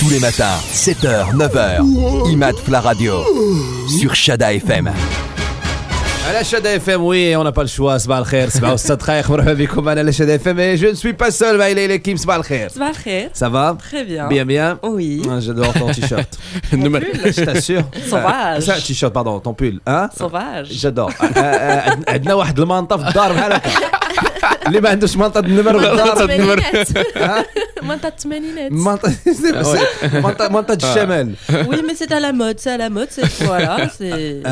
Tous les matins, 7h, 9h, Imad Fla Radio, sur Chada FM. À la Chada FM, oui, on n'a pas le choix. Sabah al-khair, Sabah al-sadkhair, مرحبا بكم à la Chada FM. Et je ne suis pas seul, mais il est l'équipe. Sabah al-khair. Sabah al-khair. Ça va? Très bien. Bien, bien. Oui. Ah, j'adore ton t-shirt. Je t'assure. Sauvage. Ça, t-shirt, pardon, ton pull. Hein? Sauvage. j'adore. عندنا واحد المنطة في الدار بحال هكا. اللي ما عندوش منطة النمر في الدار. منطقة الثمانينات. منطة الشمال. Oui, mais c'est à la mode, voilà, c'est.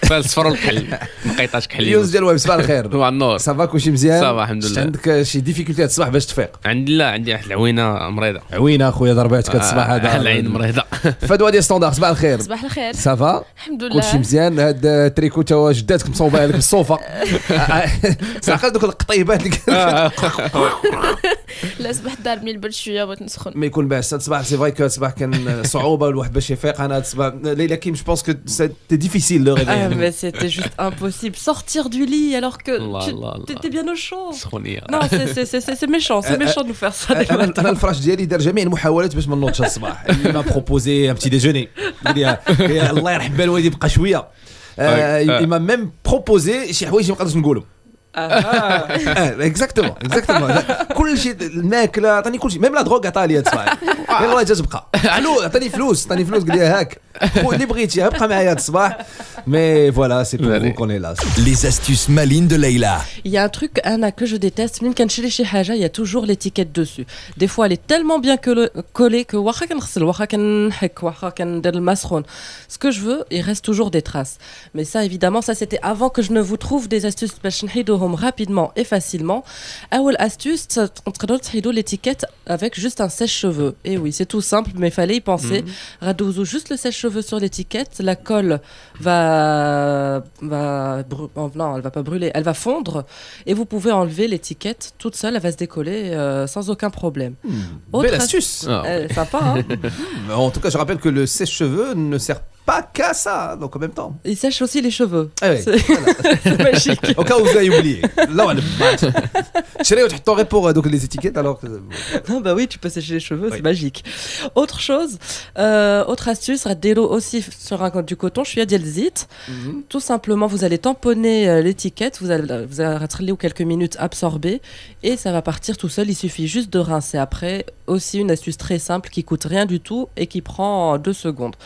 فالصفر والكحل مقيطاش كحلي يوز ديال الويب. صباح الخير. طبعا النور صافا كلشي مزيان. صافا الحمد لله. عندك شي ديفيكولتي هاد الصباح باش تفيق؟ عندي لا عندي واحد العوينه مريضه عوينه اخويا ضرباتك هاد الصباح هذا. العين مريضه. فدوى ديال ستاندار. صباح الخير. صباح الخير. صافا الحمد لله. كلشي مزيان. هاد التريكو تا جداتك مصوبه لك بالصوفه. تعقل دوك القطيبات اللي لا صباح الدار من البرد شويه بغيت نسخن ما يكون باس. هاد الصباح سي فري كو الصباح كان صعوبه الواحد باش يفيق. انا هاد الصباح ليلى كيم جو بونس كو سيتي ديفيسيل لو Ah, ريفيل. mais c'était juste impossible. Sortir du lit alors que t'étais bien au chaud. سخونيه. Non, c'est méchant de nous faire ça. انا الفراش ديالي دار جميع المحاولات باش ما نوضش الصباح. ما بروبوزي ان بتي ديجوني. يا الله يرحم بالوالد يبقى شويه. il m'a même proposé شي حوايج ما نقدرش نقولهم. اكزاكتومون كل شيء الماكله عطاني كل شيء. ميم لا دروغ عطاني هاد الصباح. يلاه جا تبقى عطاني فلوس قال لي هاك خو اللي بغيتي ابقى معايا هاد الصباح. مي فوالا سي بور فو كون اي لا. Les astuces malines de Leïla. Il y a un truc, Anna, que je déteste. Même quand chez Haja, il y a toujours l'étiquette dessus. Des fois, elle est tellement bien collée que ce que je veux, il reste toujours des traces. Mais ça, évidemment, ça c'était avant que je ne vous trouve des astuces rapidement et facilement. Astuce, l'étiquette avec juste un sèche-cheveux. Et oui, c'est tout simple, mais il fallait y penser. Radouzou, juste le sèche-cheveux sur l'étiquette, la colle non, elle va pas brûler, elle va fondre et vous pouvez enlever l'étiquette toute seule, elle va se décoller sans aucun problème. Belle astuce. Sympa, hein. En tout cas, je rappelle que le sèche-cheveux ne sert pas qu'à ça, donc en même temps. Il sèche aussi les cheveux. Ah oui, C'est magique. Au cas où vous avez oublié. Là, on a chérie, tu t'aurais pour donc les étiquettes alors que. Non, bah oui, tu peux sécher les cheveux, Oui. c'est magique. Autre chose, autre astuce, radelo aussi sur du coton, je suis à Dielzit. Tout simplement, vous allez tamponner l'étiquette, vous allez rattraper quelques minutes absorber et ça va partir tout seul. Il suffit juste de rincer après. Aussi une astuce très simple qui coûte rien du tout et qui prend 2 secondes.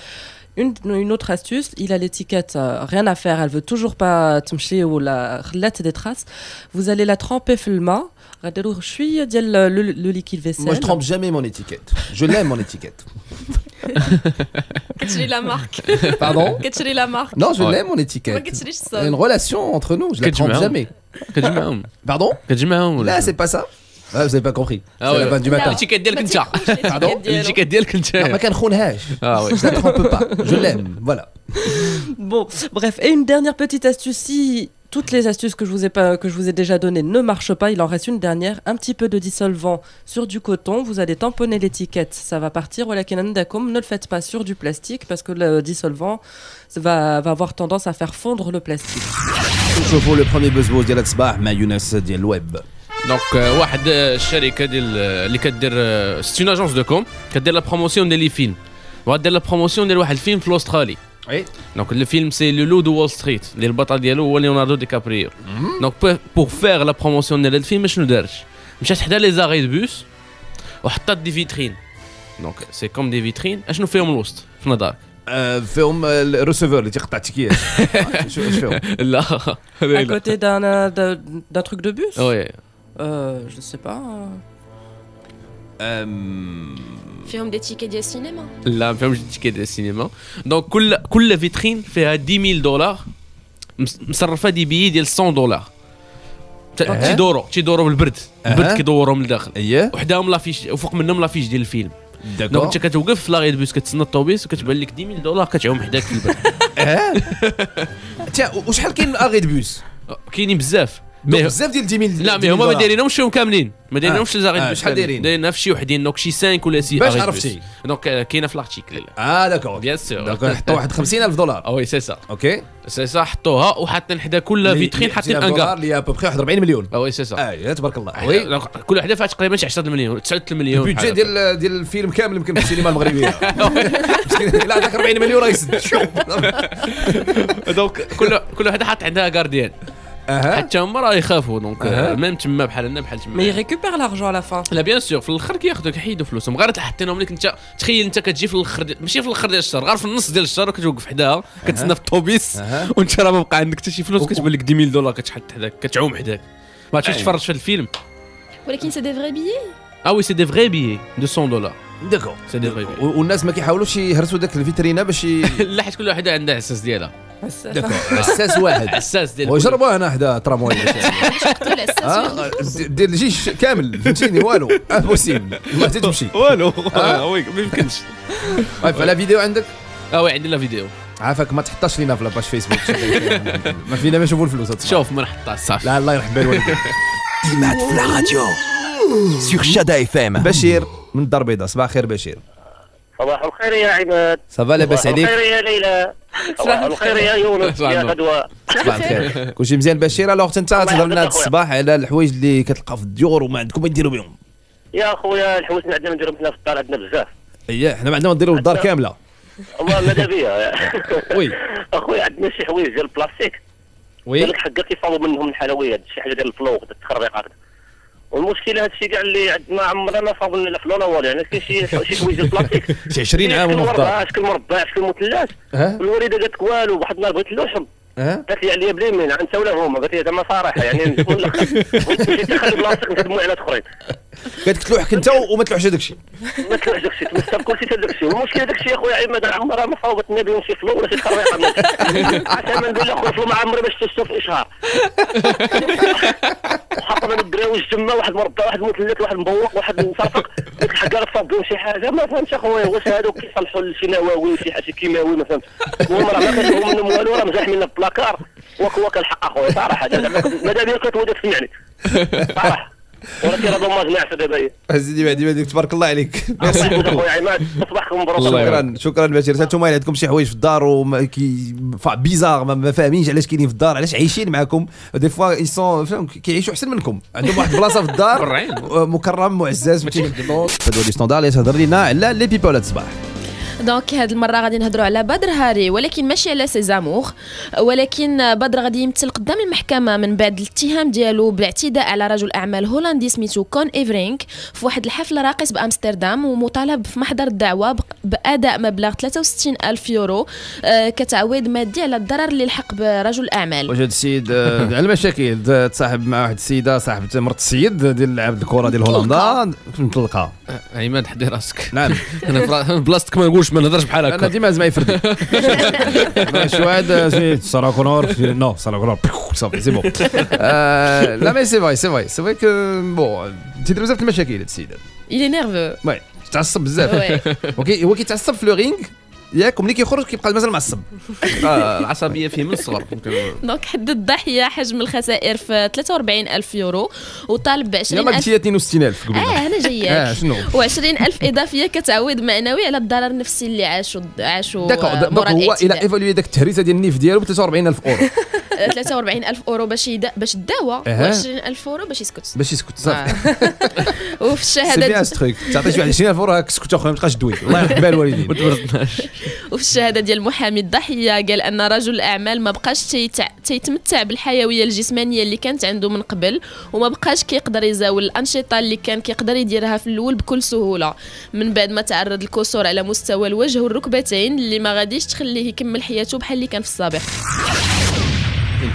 Une autre astuce, il a l'étiquette, rien à faire, elle veut toujours pas tmchi ou la relate des traces. Vous allez la tremper filma, le liquide vaisselle. Moi, je trempe jamais mon étiquette. Je l'aime mon étiquette. كتشري لا مارك Pardon? كتشري لا مارك Non, je Ouais. l'aime mon ما étiquette. كتشريش Il y a une الصاد relation entre nous. Je la trempe jamais. كتجمعهم Pardon? Là, c'est pas ça. Ah, vous avez pas compris. C'est la fin du matin. الاتيكيت ديالك انت Pardon? الاتيكيت ديالك انت ما كنخونهاش. وي Je la trempe pas. Je l'aime. Voilà. Bon, bref, et une dernière petite astuce, si toutes les astuces que je vous ai déjà données ne marchent pas, il en reste une dernière, un petit peu de dissolvant sur du coton, vous allez tamponner l'étiquette, ça va partir, ne le faites pas sur du plastique parce que le dissolvant va avoir tendance à faire fondre le plastique. نشوفوا le premier buzz ديال الصباح مع يونس ديال الويب. دونك واحد الشركه ديال اللي كدير سي اون اجونس دو كوم كدير لا بروموسيون ديال لي فيلم وغادير لا بروموسيون ديال واحد الفيلم في الاسترالي. Oui. دونك الفيلم سي لو لو دو وول ستريت اللي البطل ديالو هو ليوناردو دي كابريو. دونك بور فيغ لا بروموسيون ديال الفيلم شنو دارت؟ مشات حدا لي زاغي دو بوس وحطات دي فيترين. دونك سي كوم دي فيترين اشنو فيهم الوسط في نظرك؟ فيهم الريسيفور اللي تيقطع تيكيات. شو فيهم؟ لا À côté d'un truc de bus وي Je sais pas. فيهم دي تيكي ديال السينما لا ما فهمش التيكيت ديال السينما. دونك كل فيترين فيها 10,000 دولار مصرفه دي بيي ديال 100 دولار. تيدوروا بالبرد البرد كيدورهم لداخل. اييه. وحداهم لافيش وفوق منهم لافيش ديال الفيلم. دونك داكور. انت كتوقف في لاغي بوس كتسنى الطوبيس وكتبان لك 10,000 دولار كتعوم حداك في البرد. تيا وشحال كاين اغي دو بوس؟ كاينين بزاف بزاف ديال 10 000. لا مي هما ما دايرينهمش فيهم كاملين، ما دايرينهمش لي زاريد بوس. شحال دايرين؟ دايرينها في شي وحدين دونك شي 5 ولا 6. باش عرفتي؟ دونك كاينه في الارتيكل. داكور بيان سور. دونك حطوا واحد $50,000. وي سي سا. اوكي سي سا حطوها وحاطين حدا كل فيترين حاطين ان كار اللي ابوبخي واحد 40 مليون. وي سي سا. تبارك الله. وي كل وحده فيها تقريبا شي 10 مليون 9 مليون. البيدجي ديال الفيلم كامل يمكن في السينما المغربيه. لا هذاك 40 مليون راه يسد. دونك كل وحده حاط عندها غارديان. حتى هما راه يخافوا دونك ميم تما بحال لنا بحال تما. مي ريكوبير لارجون على فان. لا بيان سور في الاخر كياخذوك يحيدوا فلوسهم غير حاطينهم لك انت. تخيل انت كتجي في الاخر ماشي في الاخر ديال الشهر غير في النص ديال الشهر وكتوقف حداها كتسنى في الطوبيس وانت راه ما بقى عندك حتى شي فلوس كتبان لك $10,000 كتحط حداك كتعوم حداك ما تمشيش تفرج في الفيلم. ولكن سي دي فري بيي. وي سي دي فري بيي $200. داكور سي دي فري بيي. والناس ما كيحاولوش يهرسوا داك الفيترينا باش لا حيت كل وحده عندها حساس ديالها. داكور حساس واحد. حساس ديال وجربوها هنا حدا ترامواي قتلوا الاساس. دير الجيش كامل فهمتيني والو امبوسيبل ما تمشي والو. وي ما يمكنش. فلا فيديو عندك وي عندي لا فيديو. عافاك ما تحطاش لينا في لاباج فيسبوك ما فينا ما نشوفوا الفلوس. شوف ما نحطها صافي. لا الله يرحم بالوالدين. Imad la radio sur Shada FM. بشير من الدار البيضاء. صباح الخير بشير. صباح الخير يا عماد. صباح لاباس عليك؟ صباح الخير يا ليلى. صباح الخير يا يونس يا غدوة. صباح الخير. كلشي مزيان بشير؟ الوغ انت تهضر لنا هذا الصباح على الحوايج اللي كتلقى في الديور وما عندكم ما ديروا بهم. يا خويا الحوايج اللي عندنا نديرهم حنا في الدار عندنا بزاف. اييه حنا ما عندنا نديروا الدار كامله. والله ماذا بيا. وي اخويا عندنا شي حوايج ديال البلاستيك. وي ديالك حقا كيصاوبوا منهم الحلويات شي حاجه ديال الفلوق التخربيقات. والمشكله هذا الشيء كاع اللي عندنا عمرنا صابوا لنا فلونا والو يعني كاين شي حوايج ديال البلاستيك شي 20 عام وما في الدار. شكل مربع شكل مثلث. الوالده قالت لك والو واحد النهار بغيت نلوحهم. قالت لي عليا بليمين غنساو لهم. قالت لي زعما صراحه يعني نكون لك بغيت تخلي بلاصتك نخدموا على اخرين. قالت لك تلوحك انت وما تلوحش هذاك الشيء. ما تلوحش داك الشيء تمسك كلشي حتى داك الشيء. والمشكله داك الشيء اخويا عماد عمرها ما صاوبت النبي شي فلو ولا شي تخربيقه. عشان ما نقول لك خويا فلو ما عمري باش تشوف اشهار. وحطنا الدراويش تما واحد مربع واحد مثلث واحد مبوق واحد مصرفق. قلت لك حقا تصاوب بهم شي حاجه ما فهمتش اخويا واش هادوك كيصلحوا لشي نواوي شي حاجه كيماوي ما فهمتش. هما راه ما كنشوفوا منهم والو راه مزاح منا البلاكار. وكا الحق اخويا صراحه ماذا بيا كتودك تسمعني صراحه. ولكن راه دوماج ناعسه دابا. سيدي ديما تبارك الله عليك. ميرسي خويا عماد صباحكم مبروك. شكرا بشير. انتم عندكم شي حوايج في الدار وما بيزار ما فاهمينش علاش كاينين في الدار علاش عايشين معكم دي فوا يسون كيعيشوا احسن منكم عندهم واحد البلاصه في الدار مكرم معزز فهمتيني. هذا ستاندار اللي تهضر لنا على لي بيبول هذا الصباح. دونك هاد المره غادي نهضروا على بدر هاري ولكن ماشي على سيزامور. ولكن بدر غادي يمثل قدام المحكمه من بعد الاتهام ديالو بالاعتداء على رجل اعمال هولندي سميتو كون ايفرينك في واحد الحفل راقص بامستردام ومطالب في محضر الدعوه باداء مبلغ 63,000 يورو كتعويض مادي على الضرر اللي لحق برجل الاعمال. واش هاد السيد على المشاكل تصاحب مع واحد السيده صاحبه مرت السيد ديال لعب الكره ديال هولندا مطلقه. عماد حدي راسك. نعم انا بلاصتك ما نقولش ما نهضرش بحال هكا. انا ديما زعما يفردي شي واحد سارا كونور نو سارا كونور صافي سي بون. لا مي سي فري كو بون تيدير بزاف المشاكل هاد السيد. إلي نيرفو. وي تعصب بزاف. هو كيتعصب في لو رينغ ياك وملي كيخرج كيبقى مازال معصب. العصبيه فيه من الصغر. دونك حدد الضحيه حجم الخسائر في 43,000 يورو وطالب ب 20,000. يلا قلتي 62,000 قبل. انا جايك. شنو و20,000 اضافيه كتعويض معنوي على الضرر النفسي اللي عاشوا داكور هو الى ايفالوي داك التهريسه ديال النيف ديالو ب 43,000 اورو. 43,000 اورو باش يداوى و20,000 اورو باش يسكت صافي. وفي الشهاده سي بيان ستريك تعطي شي واحد 20,000 اورو هاك سكت اخويا ما تبقاش دوي الله يرحم بال الوالدين. وفي الشهاده ديال محامي الضحيه قال ان رجل الاعمال ما بقاش تيتمتع بالحيويه الجسمانيه اللي كانت عنده من قبل وما بقاش كيقدر يزاول الانشطه اللي كان كيقدر يديرها في الاول بكل سهوله من بعد ما تعرض للكسور على مستوى الوجه والركبتين اللي ما غاديش تخليه يكمل حياته بحال اللي كان في السابق.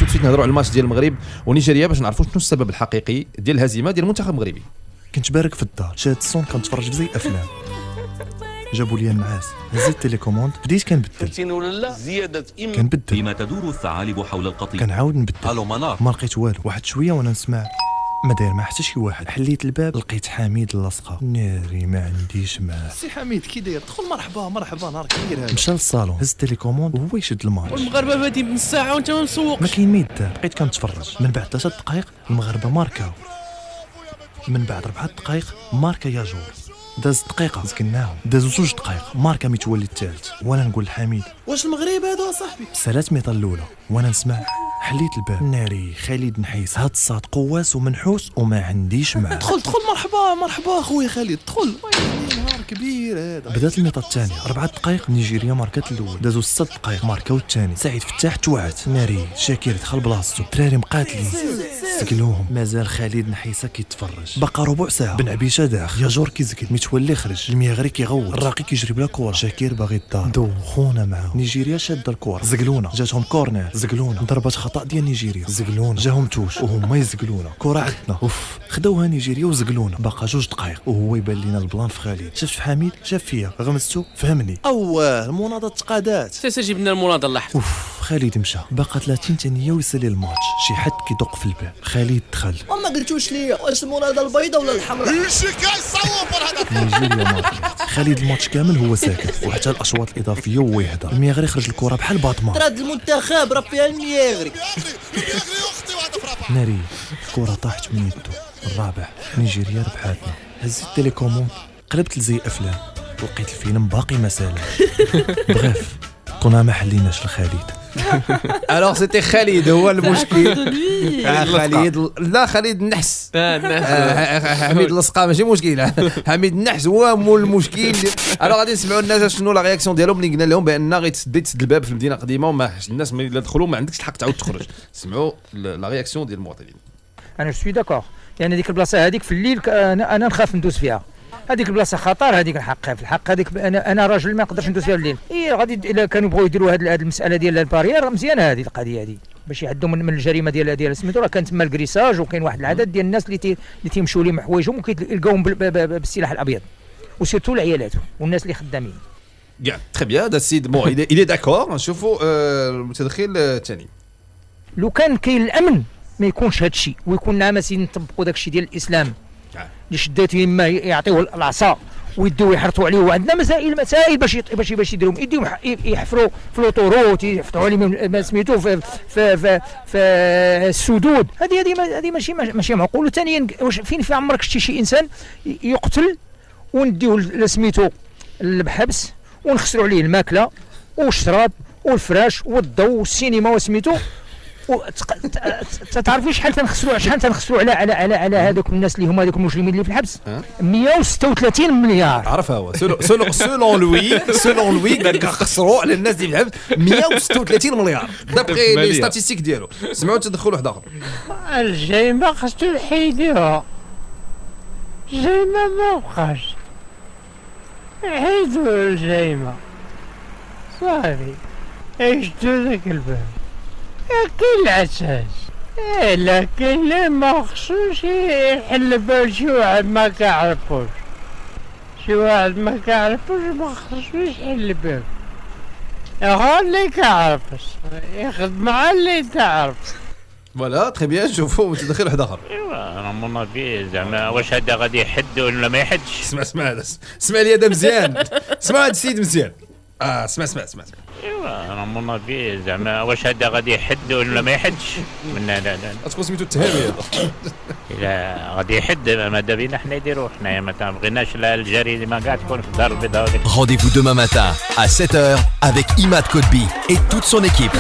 تو سويت نهضروا على الماتش ديال المغرب ونيجيريا باش نعرفوا شنو السبب الحقيقي ديال الهزيمه ديال المنتخب المغربي. كنت بارك في الدار شاهد الصون كنتفرج بزاف افلام جابوا لي النعاس هزيت التليكوموند بديت كنبدل ولا لا زياده كنبدل فيما تدور الثعالب حول القطيع كنعاود نبدل الو منار ما لقيت والو واحد شويه وانا نسمع ما داير مع حتى شي واحد. حليت الباب لقيت حميد لاصقه ناري ما عنديش معاه. سي حميد كي داير؟ دخل مرحبا مرحبا نهار كبير هذا. مشى للصالون هز التليكوموند وهو يشد الماتش. والمغاربه بادين من ساعه وانت ما مسوقش. ما كاين ما يدار. بقيت كنتفرج من بعد 3 دقائق المغاربه ماركاو، من بعد 4 دقائق ماركا يا جور، داز دقيقه زكناهم، دازو 2 دقائق ماركا متولي الثالث. وانا نقول لحميد واش المغرب هذا صاحبي؟ سالات ميطا الاولى وانا نسمع. حليت الباب ناري خالد نحيس هاد الصاد قواس ومنحوس وما عنديش معاه. دخل مرحبا مرحبا خويا خالد دخل. نهار كبير هذا. بدات الميطا الثانيه 4 دقائق نيجيريا ماركات الاول، دازو 6 دقائق ماركاو الثاني. سعيد فتاح توعت ناري شاكر دخل بلاصتو، الدراري مقاتلين سكلوهم. مازال خالد نحيسه كيتفرج. بقى ربع ساعه بن عبيشه داخل، يا جور كيزكل، متولي خرج، الميغري كيغوت، الراقي كيجري بلا كره، شاكر باغي الدار، دوخونا معاه. نيجيريا شاده الكره زقلونا، جاتهم كورنر زقلونا، ضربات خطا ديال نيجيريا زقلونا، جاهم توش وهما يزقلونا، كره عندنا اوف خداوها نيجيريا وزقلونا. باقا 2 دقائق وهو يبان لينا البلان في خالد. شفت في حميد شاف فيا غمزتو فهمني. المناضله تقادات سي جبنا المناضله اللحظه. اوف خالد مشى. باقا 30 ثانيه ويسالي الماتش. شي حد كيدق في الباب. خالد دخل. ما قلتوش ليا واش المناضله البيضاء ولا الحمراء؟ نيجيريا ماركات. خالد الماتش كامل هو ساكت وحتى الاشواط الاضافيه وهو يهضر. الميغري خرج الكره بحال باطمان. تراد المنتخب راه فيها الميغري. ناري الكره طاحت من يدو. الرابع نيجيريا ربحاتنا. هزيت التليكوموند قلبت لزي افلام لقيت الفيلم باقي ما سالش. بغيف كنا ما حليناش لخالد. الوغ سيتي خالد هو المشكل. خالد لا خالد النحس. حميد اللصقه ماشي مشكل. حميد النحس هو مو المشكل. الوغ غادي نسمعوا الناس شنو لا رياكسيون ديالهم ملي قلنا لهم بان غادي تسد الباب في المدينه القديمه وما الناس ملي دخلوا ما عندكش الحق تعاود تخرج. سمعوا لا رياكسيون ديال المواطنين. انا سوي داكور لان ديك البلاصه هذيك في الليل انا نخاف ندوز فيها. هذيك البلاصه خطر هذيك الحق في الحق هذيك انا راجل ما نقدرش ندوز فيها الليل. غادي الا كانوا بغاو يديروا هذه المساله ديال البارير مزيانه هذه القضيه هذه باش يعدوا من الجريمه ديال سميتو. راه كان تما الكريساج وكاين واحد العدد ديال الناس اللي تيمشوا لهم حوايجهم وكيلقاوهم بالسلاح الابيض وسيرتو العيالات والناس اللي خدامين. كاع تري بيان هذا السيد بون إلي داكور. نشوفوا المتدخل الثاني. لو كان كاين الامن ما يكونش هذا الشيء ويكون نعمسين نطبقوا داك الشيء ديال الاسلام اللي شداتو يما يعطيوه العصا ويديو يحرطوا عليه. وعندنا مسائل باش يديروا يديهم يحفروا في الاوتوروت يفتحوا عليهم سميتو في السدود. هذه ماشي معقول. وثانيا واش فين عمرك شتي شي انسان يقتل ونديوه سميتو الحبس ونخسروا عليه الماكله والشراب والفراش والضوء والسينما وسميتو. تعرفوا شحال تنخسروا على هذوك الناس اللي هما هذوك المجرمين اللي في الحبس؟ 136 مليار. عرفها هو سولون لوي كنخسروا على الناس اللي في الحبس 136 مليار دابغي لي ستاتيستيك ديالو. سمعوا تدخل واحد اخر. الجريمه خاصو نحيدوها. الجريمه ما بقاش حيدوا الجريمه صافي. عيشتو ذاك الباب كاين العساس. لكن لا ما خصوش يحل بال شي واحد ما كيعرفوش. ما خصوش يحل بال. غير اللي كيعرف يخدم مع اللي تعرف. فوالا تري بيان. شوفوا متدخل واحد اخر. ايوا انا مناضي زعما واش هذا غادي يحد ولا ما يحدش. اسمع لي هذا مزيان. اسمع هذا السيد مزيان. اسمع ايوا انا مناضي زعما واش هذا غادي يحد ولا ما يحدش. لا تكون سميتو التهامي هذا. لا غادي يحد ماذا بينا حنا نديرو. حنايا ما تبغيناش الجريمه كاع تكون في الدار البيضاء. Rendez-vous demain matin à 7h avec Imad Kotbi et toute son équipe.